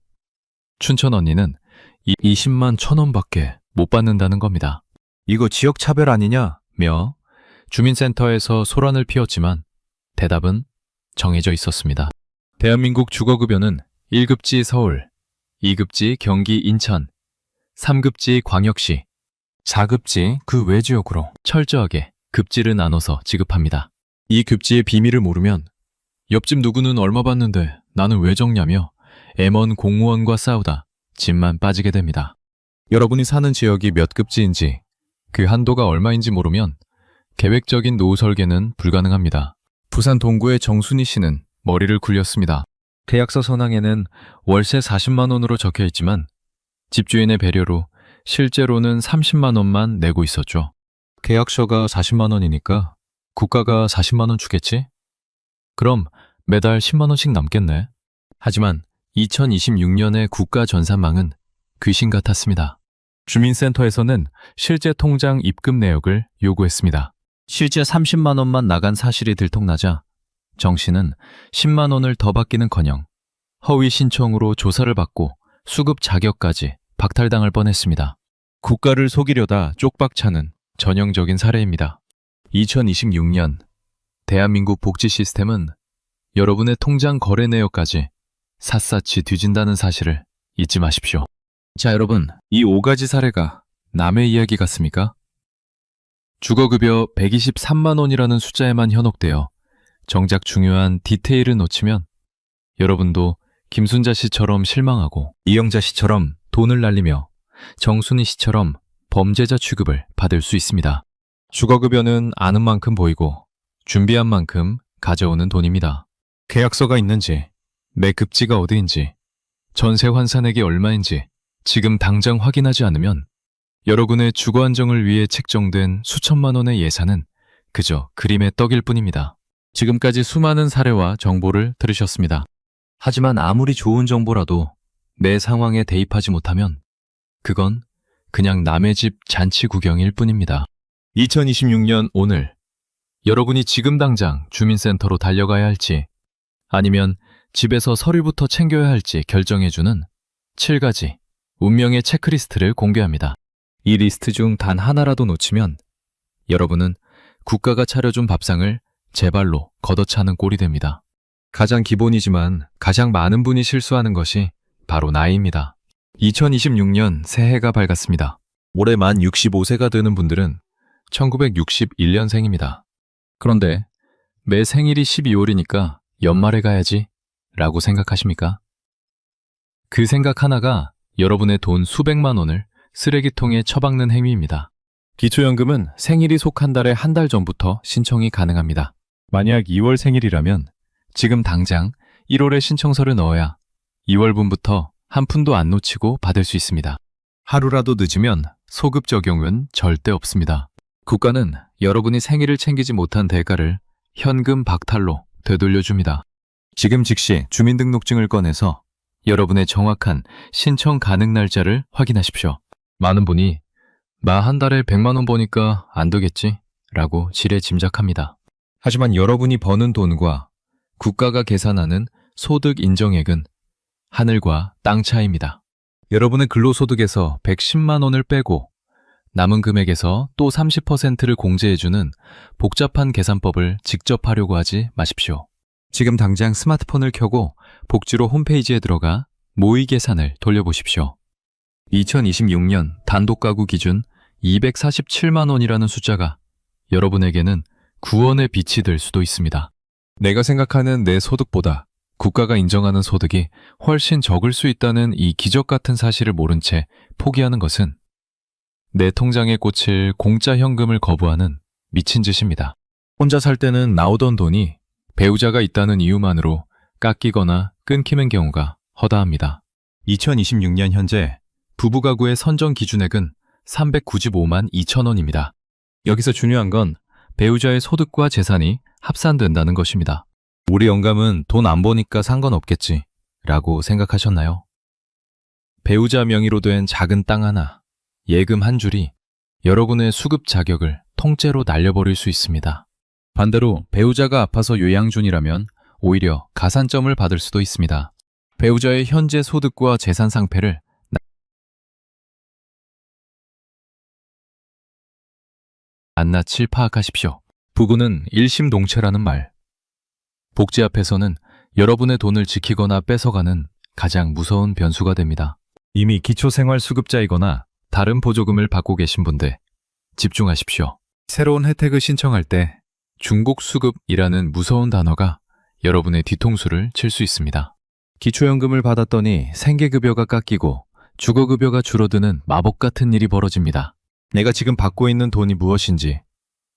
춘천 언니는 20만 1,000원밖에 못 받는다는 겁니다. 이거 지역 차별 아니냐며 주민센터에서 소란을 피웠지만 대답은 정해져 있었습니다. 대한민국 주거급여는 1급지 서울, 2급지 경기 인천, 3급지 광역시, 4급지 그 외 지역으로 철저하게 급지를 나눠서 지급합니다. 이 급지의 비밀을 모르면 옆집 누구는 얼마 받는데 나는 왜 적냐며 M1 공무원과 싸우다 집만 빠지게 됩니다. 여러분이 사는 지역이 몇 급지인지 그 한도가 얼마인지 모르면 계획적인 노후 설계는 불가능합니다. 부산 동구의 정순희 씨는 머리를 굴렸습니다. 계약서 선항에는 월세 40만 원으로 적혀 있지만 집주인의 배려로 실제로는 30만 원만 내고 있었죠. 계약서가 40만 원이니까 국가가 40만 원 주겠지? 그럼 매달 10만 원씩 남겠네. 하지만 2026년의 국가 전산망은 귀신 같았습니다. 주민센터에서는 실제 통장 입금 내역을 요구했습니다. 실제 30만 원만 나간 사실이 들통나자 정 씨는 10만 원을 더 받기는커녕 허위 신청으로 조사를 받고 수급 자격까지 박탈당할 뻔했습니다. 국가를 속이려다 쪽박차는 전형적인 사례입니다. 2026년 대한민국 복지 시스템은 여러분의 통장 거래 내역까지 샅샅이 뒤진다는 사실을 잊지 마십시오. 자, 여러분, 이 5가지 사례가 남의 이야기 같습니까? 주거급여 123만 원이라는 숫자에만 현혹되어 정작 중요한 디테일을 놓치면 여러분도 김순자 씨처럼 실망하고 이영자 씨처럼 돈을 날리며 정순희 씨처럼 범죄자 취급을 받을 수 있습니다. 주거급여는 아는 만큼 보이고 준비한 만큼 가져오는 돈입니다. 계약서가 있는지, 내 급지가 어디인지, 전세 환산액이 얼마인지 지금 당장 확인하지 않으면 여러분의 주거 안정을 위해 책정된 수천만 원의 예산은 그저 그림의 떡일 뿐입니다. 지금까지 수많은 사례와 정보를 들으셨습니다. 하지만 아무리 좋은 정보라도 내 상황에 대입하지 못하면 그건 그냥 남의 집 잔치 구경일 뿐입니다. 2026년 오늘 여러분이 지금 당장 주민센터로 달려가야 할지 아니면 집에서 서류부터 챙겨야 할지 결정해주는 7가지 운명의 체크리스트를 공개합니다. 이 리스트 중 단 하나라도 놓치면 여러분은 국가가 차려준 밥상을 제 발로 걷어차는 꼴이 됩니다. 가장 기본이지만 가장 많은 분이 실수하는 것이 바로 나이입니다. 2026년 새해가 밝았습니다. 올해 만 65세가 되는 분들은 1961년생입니다. 그런데 매 생일이 12월이니까 연말에 가야지 라고 생각하십니까? 그 생각 하나가 여러분의 돈 수백만 원을 쓰레기통에 처박는 행위입니다. 기초연금은 생일이 속한 달에 한 달 전부터 신청이 가능합니다. 만약 2월 생일이라면 지금 당장 1월에 신청서를 넣어야 2월분부터 한 푼도 안 놓치고 받을 수 있습니다. 하루라도 늦으면 소급 적용은 절대 없습니다. 국가는 여러분이 생일을 챙기지 못한 대가를 현금 박탈로 되돌려줍니다. 지금 즉시 주민등록증을 꺼내서 여러분의 정확한 신청 가능 날짜를 확인하십시오. 많은 분이 나 한 달에 100만 원 버니까 안 되겠지 라고 지레 짐작합니다. 하지만 여러분이 버는 돈과 국가가 계산하는 소득 인정액은 하늘과 땅 차이입니다. 여러분의 근로소득에서 110만 원을 빼고 남은 금액에서 또 30%를 공제해주는 복잡한 계산법을 직접 하려고 하지 마십시오. 지금 당장 스마트폰을 켜고 복지로 홈페이지에 들어가 모의 계산을 돌려보십시오. 2026년 단독 가구 기준 247만 원이라는 숫자가 여러분에게는 구원의 빛이 될 수도 있습니다. 내가 생각하는 내 소득보다 국가가 인정하는 소득이 훨씬 적을 수 있다는 이 기적 같은 사실을 모른 채 포기하는 것은 내 통장에 꽂힐 공짜 현금을 거부하는 미친 짓입니다. 혼자 살 때는 나오던 돈이 배우자가 있다는 이유만으로 깎이거나 끊기는 경우가 허다합니다. 2026년 현재 부부 가구의 선정 기준액은 395만 2천 원입니다. 여기서 중요한 건 배우자의 소득과 재산이 합산된다는 것입니다. 우리 영감은 돈 안 버니까 상관없겠지 라고 생각하셨나요? 배우자 명의로 된 작은 땅 하나, 예금 한 줄이 여러분의 수급 자격을 통째로 날려버릴 수 있습니다. 반대로 배우자가 아파서 요양 중이라면 오히려 가산점을 받을 수도 있습니다. 배우자의 현재 소득과 재산 상태를 낱낱이 파악하십시오. 부부는 일심동체라는 말. 복지 앞에서는 여러분의 돈을 지키거나 뺏어가는 가장 무서운 변수가 됩니다. 이미 기초생활수급자이거나 다른 보조금을 받고 계신 분들 집중하십시오. 새로운 혜택을 신청할 때 중복수급이라는 무서운 단어가 여러분의 뒤통수를 칠 수 있습니다. 기초연금을 받았더니 생계급여가 깎이고 주거급여가 줄어드는 마법 같은 일이 벌어집니다. 내가 지금 받고 있는 돈이 무엇인지,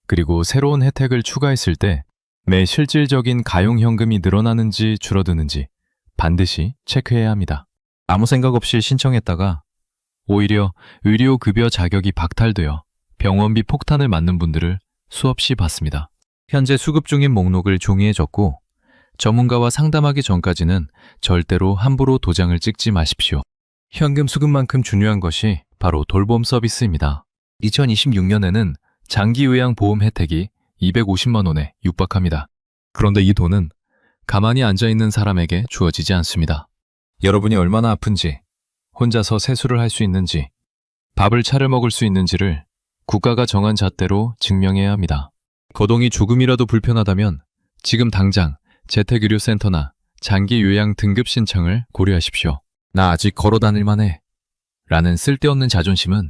그리고 새로운 혜택을 추가했을 때 내 실질적인 가용현금이 늘어나는지 줄어드는지 반드시 체크해야 합니다. 아무 생각 없이 신청했다가 오히려 의료급여 자격이 박탈되어 병원비 폭탄을 맞는 분들을 수없이 봤습니다. 현재 수급 중인 목록을 종이에 적고 전문가와 상담하기 전까지는 절대로 함부로 도장을 찍지 마십시오. 현금 수급만큼 중요한 것이 바로 돌봄 서비스입니다. 2026년에는 장기 요양 보험 혜택이 250만 원에 육박합니다. 그런데 이 돈은 가만히 앉아있는 사람에게 주어지지 않습니다. 여러분이 얼마나 아픈지, 혼자서 세수를 할 수 있는지, 밥을 차려 먹을 수 있는지를 국가가 정한 잣대로 증명해야 합니다. 거동이 조금이라도 불편하다면 지금 당장 재택의료센터나 장기 요양 등급 신청을 고려하십시오. 나 아직 걸어 다닐만 해 라는 쓸데없는 자존심은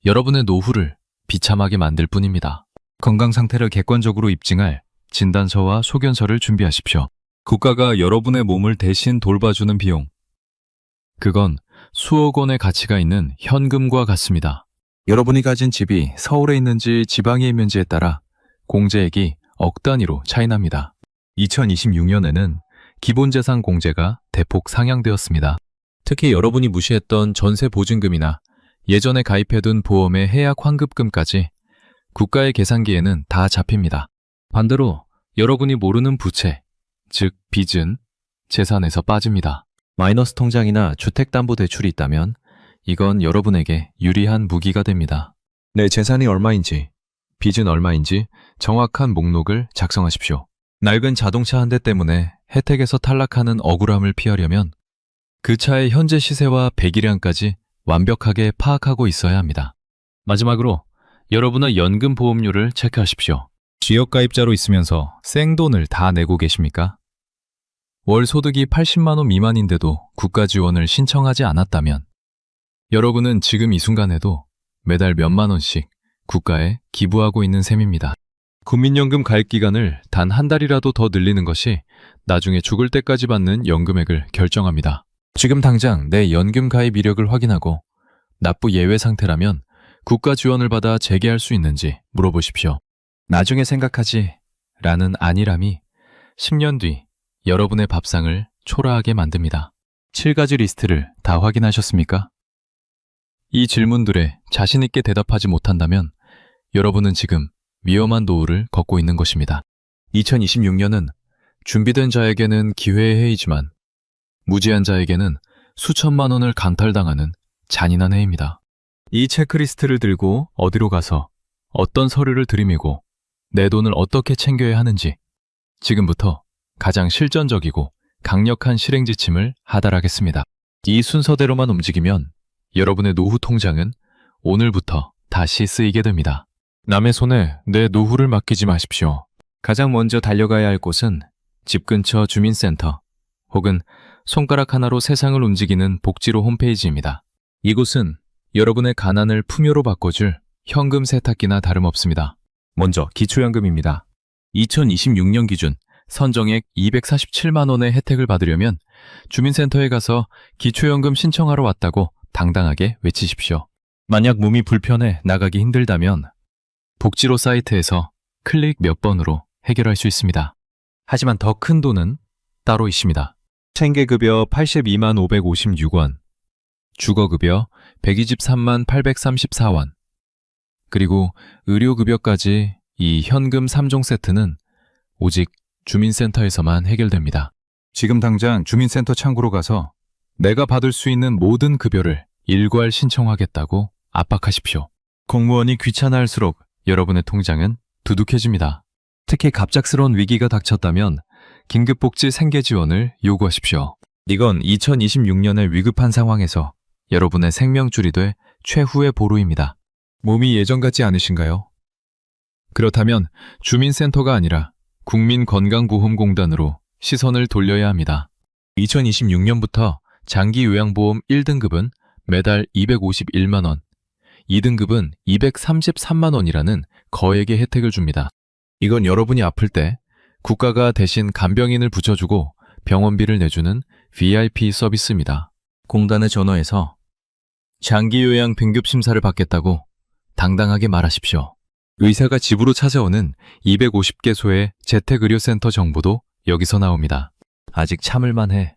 여러분의 노후를 비참하게 만들 뿐입니다. 건강 상태를 객관적으로 입증할 진단서와 소견서를 준비하십시오. 국가가 여러분의 몸을 대신 돌봐주는 비용. 그건 수억 원의 가치가 있는 현금과 같습니다. 여러분이 가진 집이 서울에 있는지 지방에 있는지에 따라 공제액이 억 단위로 차이납니다. 2026년에는 기본재산 공제가 대폭 상향되었습니다. 특히 여러분이 무시했던 전세보증금이나 예전에 가입해둔 보험의 해약 환급금까지 국가의 계산기에는 다 잡힙니다. 반대로 여러분이 모르는 부채, 즉 빚은 재산에서 빠집니다. 마이너스 통장이나 주택담보대출이 있다면 이건 여러분에게 유리한 무기가 됩니다. 내 재산이 얼마인지, 빚은 얼마인지 정확한 목록을 작성하십시오. 낡은 자동차 한 대 때문에 혜택에서 탈락하는 억울함을 피하려면 그 차의 현재 시세와 배기량까지 완벽하게 파악하고 있어야 합니다. 마지막으로 여러분의 연금 보험료를 체크하십시오. 지역가입자로 있으면서 생돈을 다 내고 계십니까? 월 소득이 80만 원 미만인데도 국가 지원을 신청하지 않았다면 여러분은 지금 이 순간에도 매달 몇만 원씩 국가에 기부하고 있는 셈입니다. 국민연금 가입 기간을 단 한 달이라도 더 늘리는 것이 나중에 죽을 때까지 받는 연금액을 결정합니다. 지금 당장 내 연금 가입 이력을 확인하고 납부 예외 상태라면 국가 지원을 받아 재개할 수 있는지 물어보십시오. 나중에 생각하지 라는 안일함이 10년 뒤 여러분의 밥상을 초라하게 만듭니다. 7가지 리스트를 다 확인하셨습니까? 이 질문들에 자신 있게 대답하지 못한다면 여러분은 지금 위험한 노후를 걷고 있는 것입니다. 2026년은 준비된 자에게는 기회의 해이지만 무지한 자에게는 수천만 원을 강탈당하는 잔인한 해입니다. 이 체크리스트를 들고 어디로 가서 어떤 서류를 들이미고 내 돈을 어떻게 챙겨야 하는지 지금부터 가장 실전적이고 강력한 실행 지침을 하달하겠습니다. 이 순서대로만 움직이면 여러분의 노후 통장은 오늘부터 다시 쓰이게 됩니다. 남의 손에 내 노후를 맡기지 마십시오. 가장 먼저 달려가야 할 곳은 집 근처 주민센터 혹은 손가락 하나로 세상을 움직이는 복지로 홈페이지입니다. 이곳은 여러분의 가난을 풍요로 바꿔줄 현금 세탁기나 다름없습니다. 먼저 기초연금입니다. 2026년 기준 선정액 247만 원의 혜택을 받으려면 주민센터에 가서 기초연금 신청하러 왔다고 당당하게 외치십시오. 만약 몸이 불편해 나가기 힘들다면 복지로 사이트에서 클릭 몇 번으로 해결할 수 있습니다. 하지만 더 큰 돈은 따로 있습니다. 생계급여 82만 556원, 주거급여 123만 834원, 그리고 의료급여까지 이 현금 3종 세트는 오직 주민센터에서만 해결됩니다. 지금 당장 주민센터 창구로 가서 내가 받을 수 있는 모든 급여를 일괄 신청하겠다고 압박하십시오. 공무원이 귀찮아할수록 여러분의 통장은 두둑해집니다. 특히 갑작스러운 위기가 닥쳤다면 긴급복지 생계지원을 요구하십시오. 이건 2026년의 위급한 상황에서 여러분의 생명줄이 돼 최후의 보루입니다. 몸이 예전 같지 않으신가요? 그렇다면 주민센터가 아니라 국민건강보험공단으로 시선을 돌려야 합니다. 2026년부터 장기요양보험 1등급은 매달 251만 원, 2등급은 233만 원이라는 거액의 혜택을 줍니다. 이건 여러분이 아플 때 국가가 대신 간병인을 붙여주고 병원비를 내주는 VIP 서비스입니다. 공단에 전화해서 장기요양 등급심사를 받겠다고 당당하게 말하십시오. 의사가 집으로 찾아오는 250개소의 재택의료센터 정보도 여기서 나옵니다. 아직 참을만 해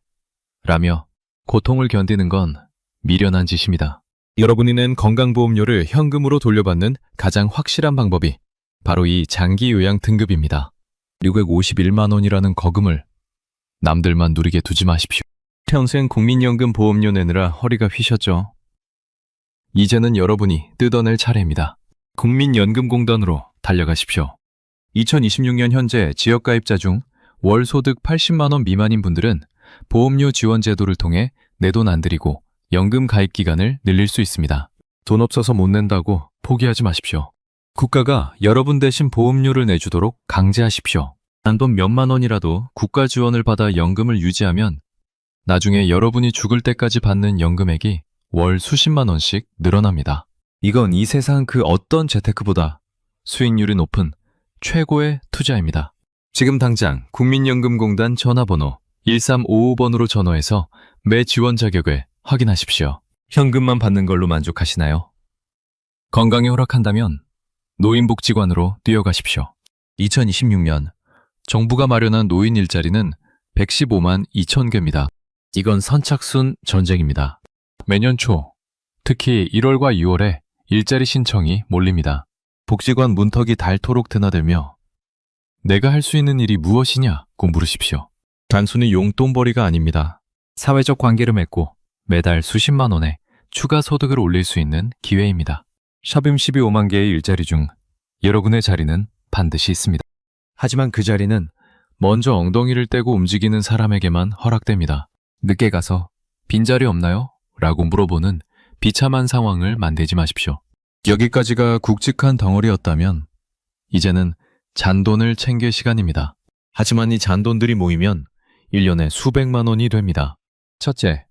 라며 고통을 견디는 건 미련한 짓입니다. 여러분이 낸 건강보험료를 현금으로 돌려받는 가장 확실한 방법이 바로 이 장기요양 등급입니다. 651만 원이라는 거금을 남들만 누리게 두지 마십시오. 평생 국민연금 보험료 내느라 허리가 휘셨죠? 이제는 여러분이 뜯어낼 차례입니다. 국민연금공단으로 달려가십시오. 2026년 현재 지역가입자 중 월 소득 80만 원 미만인 분들은 보험료 지원 제도를 통해 내 돈 안 들이고 연금 가입 기간을 늘릴 수 있습니다. 돈 없어서 못 낸다고 포기하지 마십시오. 국가가 여러분 대신 보험료를 내주도록 강제하십시오. 단돈 몇만 원이라도 국가 지원을 받아 연금을 유지하면 나중에 여러분이 죽을 때까지 받는 연금액이 월 수십만 원씩 늘어납니다. 이건 이 세상 그 어떤 재테크보다 수익률이 높은 최고의 투자입니다. 지금 당장 국민연금공단 전화번호 1355번으로 전화해서 매 지원 자격을 확인하십시오. 현금만 받는 걸로 만족하시나요? 건강이 허락한다면 노인복지관으로 뛰어가십시오. 2026년 정부가 마련한 노인 일자리는 115만 2천 개입니다. 이건 선착순 전쟁입니다. 매년 초, 특히 1월과 2월에 일자리 신청이 몰립니다. 복지관 문턱이 닳도록 드나들며 내가 할 수 있는 일이 무엇이냐고 물으십시오. 단순히 용돈벌이가 아닙니다. 사회적 관계를 맺고 매달 수십만 원의 추가 소득을 올릴 수 있는 기회입니다. 샵임 12,5만 개의 일자리 중 여러분의 자리는 반드시 있습니다. 하지만 그 자리는 먼저 엉덩이를 떼고 움직이는 사람에게만 허락됩니다. 늦게 가서 빈자리 없나요? 라고 물어보는 비참한 상황을 만들지 마십시오. 여기까지가 굵직한 덩어리였다면 이제는 잔돈을 챙길 시간입니다. 하지만 이 잔돈들이 모이면 1년에 수백만 원이 됩니다. 첫째,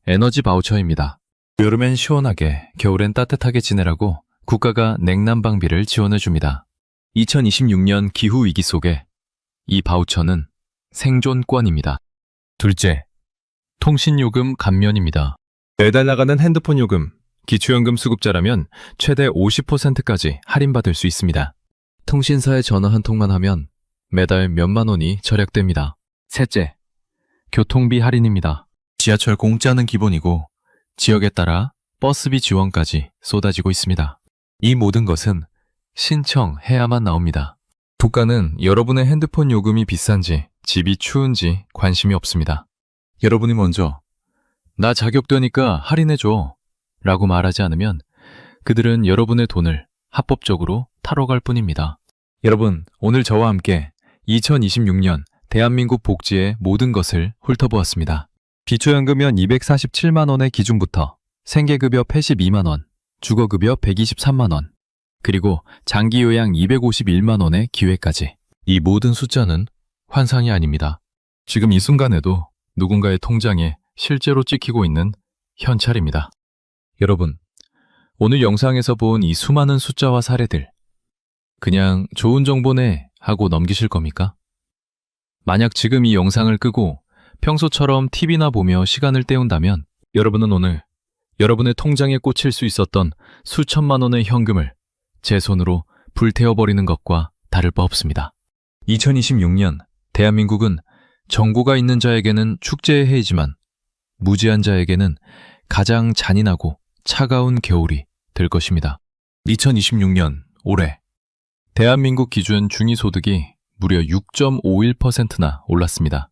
에너지 바우처입니다. 여름엔 시원하게, 겨울엔 따뜻하게 지내라고 국가가 냉난방비를 지원해줍니다. 2026년 기후위기 속에 이 바우처는 생존권입니다. 둘째, 통신요금 감면입니다. 매달 나가는 핸드폰 요금, 기초연금 수급자라면 최대 50%까지 할인받을 수 있습니다. 통신사에 전화 한 통만 하면 매달 몇만 원이 절약됩니다. 셋째, 교통비 할인입니다. 지하철 공짜는 기본이고 지역에 따라 버스비 지원까지 쏟아지고 있습니다. 이 모든 것은 신청해야만 나옵니다. 국가는 여러분의 핸드폰 요금이 비싼지 집이 추운지 관심이 없습니다. 여러분이 먼저 나 자격되니까 할인해줘 라고 말하지 않으면 그들은 여러분의 돈을 합법적으로 타러 갈 뿐입니다. 여러분, 오늘 저와 함께 2026년 대한민국 복지의 모든 것을 훑어보았습니다. 기초연금연 247만 원의 기준부터 생계급여 82만 원, 주거급여 123만 원, 그리고 장기요양 251만 원의 기회까지. 이 모든 숫자는 환상이 아닙니다. 지금 이 순간에도 누군가의 통장에 실제로 찍히고 있는 현찰입니다. 여러분, 오늘 영상에서 본 이 수많은 숫자와 사례들, 그냥 좋은 정보네 하고 넘기실 겁니까? 만약 지금 이 영상을 끄고 평소처럼 TV나 보며 시간을 때운다면 여러분은 오늘 여러분의 통장에 꽂힐 수 있었던 수천만 원의 현금을 제 손으로 불태워버리는 것과 다를 바 없습니다. 2026년 대한민국은 정고가 있는 자에게는 축제의 해이지만 무지한 자에게는 가장 잔인하고 차가운 겨울이 될 것입니다. 2026년 올해 대한민국 기준 중위소득이 무려 6.51%나 올랐습니다.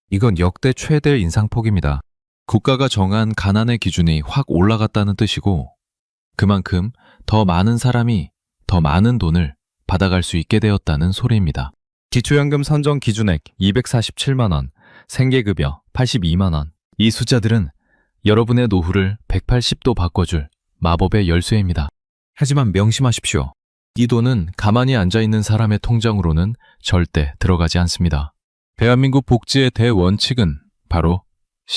이건 역대 최대 인상폭입니다. 국가가 정한 가난의 기준이 확 올라갔다는 뜻이고 그만큼 더 많은 사람이 더 많은 돈을 받아갈 수 있게 되었다는 소리입니다. 기초연금 선정 기준액 247만 원, 생계급여 82만 원. 이 숫자들은 여러분의 노후를 180도 바꿔줄 마법의 열쇠입니다. 하지만 명심하십시오. 이 돈은 가만히 앉아있는 사람의 통장으로는 절대 들어가지 않습니다. 대한민국 복지의 대원칙은 바로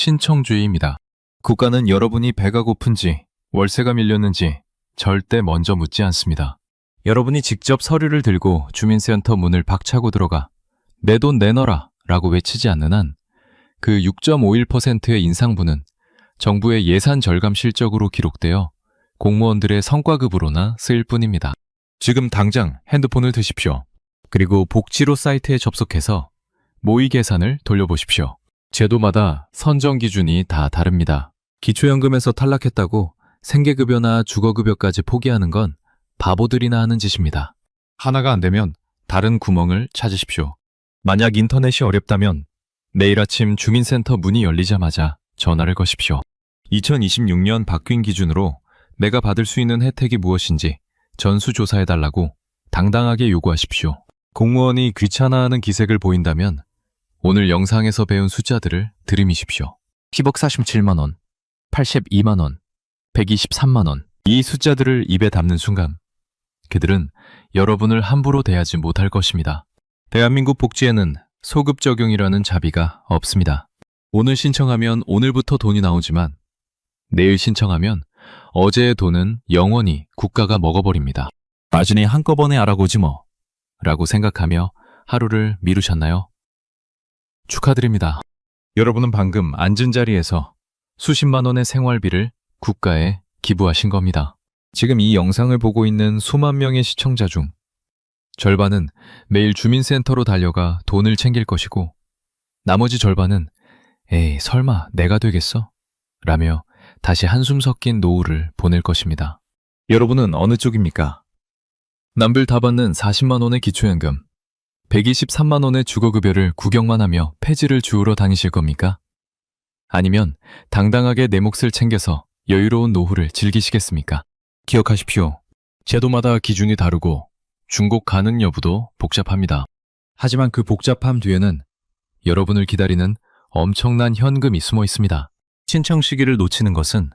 신청주의입니다. 국가는 여러분이 배가 고픈지 월세가 밀렸는지 절대 먼저 묻지 않습니다. 여러분이 직접 서류를 들고 주민센터 문을 박차고 들어가 내 돈 내놔라 라고 외치지 않는 한 그 6.51%의 인상분은 정부의 예산 절감 실적으로 기록되어 공무원들의 성과급으로나 쓰일 뿐입니다. 지금 당장 핸드폰을 드십시오. 그리고 복지로 사이트에 접속해서 모의 계산을 돌려보십시오. 제도마다 선정 기준이 다 다릅니다. 기초연금에서 탈락했다고 생계급여나 주거급여까지 포기하는 건 바보들이나 하는 짓입니다. 하나가 안 되면 다른 구멍을 찾으십시오. 만약 인터넷이 어렵다면 내일 아침 주민센터 문이 열리자마자 전화를 거십시오. 2026년 바뀐 기준으로 내가 받을 수 있는 혜택이 무엇인지 전수조사해달라고 당당하게 요구하십시오. 공무원이 귀찮아하는 기색을 보인다면 오늘 영상에서 배운 숫자들을 들이미십시오. 10억 47만 원, 82만 원, 123만 원. 이 숫자들을 입에 담는 순간 그들은 여러분을 함부로 대하지 못할 것입니다. 대한민국 복지에는 소급 적용이라는 자비가 없습니다. 오늘 신청하면 오늘부터 돈이 나오지만 내일 신청하면 어제의 돈은 영원히 국가가 먹어버립니다. 마진이 한꺼번에 알아보지 뭐 라고 생각하며 하루를 미루셨나요? 축하드립니다. 여러분은 방금 앉은 자리에서 수십만 원의 생활비를 국가에 기부하신 겁니다. 지금 이 영상을 보고 있는 수만 명의 시청자 중 절반은 매일 주민센터로 달려가 돈을 챙길 것이고 나머지 절반은 에이 설마 내가 되겠어? 라며 다시 한숨 섞인 노후를 보낼 것입니다. 여러분은 어느 쪽입니까? 남들 다 받는 40만 원의 기초연금, 123만 원의 주거급여를 구경만 하며 폐지를 주우러 다니실 겁니까? 아니면 당당하게 내 몫을 챙겨서 여유로운 노후를 즐기시겠습니까? 기억하십시오. 제도마다 기준이 다르고 중복 가능 여부도 복잡합니다. 하지만 그 복잡함 뒤에는 여러분을 기다리는 엄청난 현금이 숨어 있습니다. 신청 시기를 놓치는 것은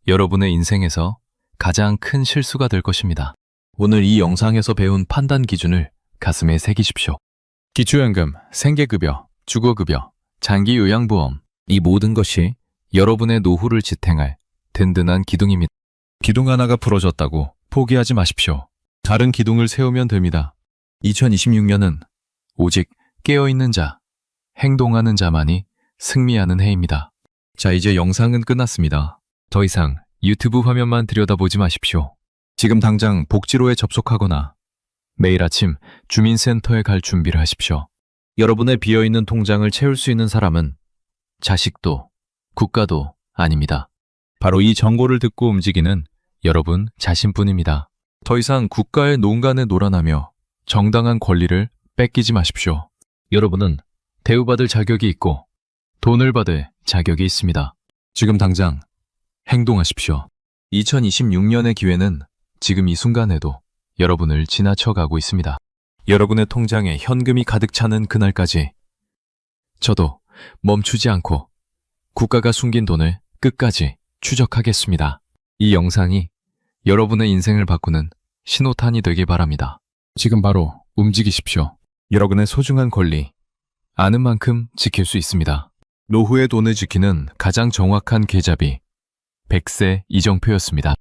여러분의 인생에서 가장 큰 실수가 될 것입니다. 오늘 이 영상에서 배운 판단 기준을 가슴에 새기십시오. 기초연금, 생계급여, 주거급여, 장기요양보험, 이 모든 것이 여러분의 노후를 지탱할 든든한 기둥입니다. 기둥 하나가 부러졌다고 포기하지 마십시오. 다른 기둥을 세우면 됩니다. 2026년은 오직 깨어있는 자, 행동하는 자만이 승리하는 해입니다. 자, 이제 영상은 끝났습니다. 더 이상 유튜브 화면만 들여다보지 마십시오. 지금 당장 복지로에 접속하거나 매일 아침 주민센터에 갈 준비를 하십시오. 여러분의 비어있는 통장을 채울 수 있는 사람은 자식도 국가도 아닙니다. 바로 이 정보를 듣고 움직이는 여러분 자신뿐입니다. 더 이상 국가의 농간에 놀아나며 정당한 권리를 뺏기지 마십시오. 여러분은 대우받을 자격이 있고 돈을 받을 자격이 있습니다. 지금 당장 행동하십시오. 2026년의 기회는 지금 이 순간에도 여러분을 지나쳐가고 있습니다. 여러분의 통장에 현금이 가득 차는 그날까지 저도 멈추지 않고 국가가 숨긴 돈을 끝까지 추적하겠습니다. 이 영상이 여러분의 인생을 바꾸는 신호탄이 되길 바랍니다. 지금 바로 움직이십시오. 여러분의 소중한 권리, 아는 만큼 지킬 수 있습니다. 노후의 돈을 지키는 가장 정확한 계좌비, 100세 이정표였습니다.